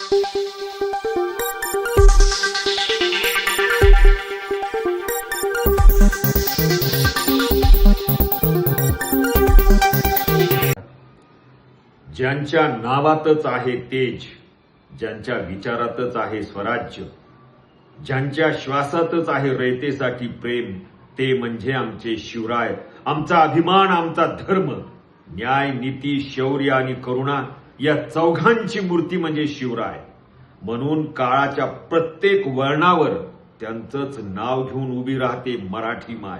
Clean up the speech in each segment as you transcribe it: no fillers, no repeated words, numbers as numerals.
ज्यांच्या नावातच आहे तेज, ज्यांच्या विचारातच आहे स्वराज्य, ज्यांच्या श्वासातच आहे रयतेसाठी प्रेम, ते म्हणजे आमचे शिवराय. आमचा अभिमान, आमचा धर्म, न्याय, नीती, शौर्य आणि करुणा या चौघांची मूर्ती म्हणजे शिवराय. म्हणून काळाच्या प्रत्येक वळणावर त्यांचंच नाव घेऊन उभी राहते मराठी माय.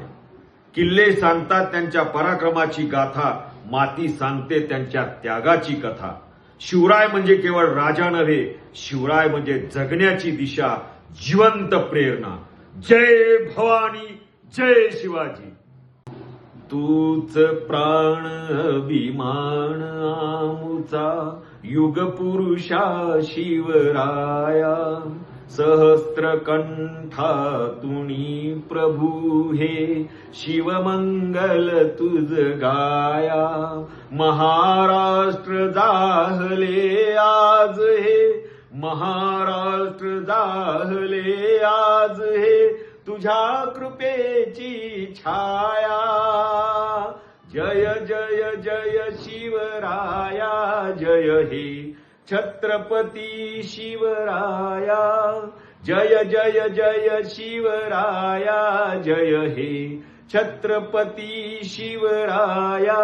किल्ले सांगतात त्यांच्या पराक्रमाची गाथा, माती सांगते त्यांच्या त्यागाची कथा. शिवराय म्हणजे केवळ राजा नव्हे, शिवराय म्हणजे जगण्याची दिशा, जिवंत प्रेरणा. जय भवानी, जय शिवाजी. तूच प्राण अभिमान आमुचा, युग पुरुषा शिवराया. सहस्त्र कंठा तुणी प्रभू हे, शिवमंगल तुझ गाया. महाराष्ट्र जाहले आज हे, महाराष्ट्र जाहले आज हे, तुझ्या कृपेची छाया. जय जय जय शिवराया, जय हे छत्रपती शिवराया. जय जय जय शिवराया, जय हे छत्रपती शिवराया.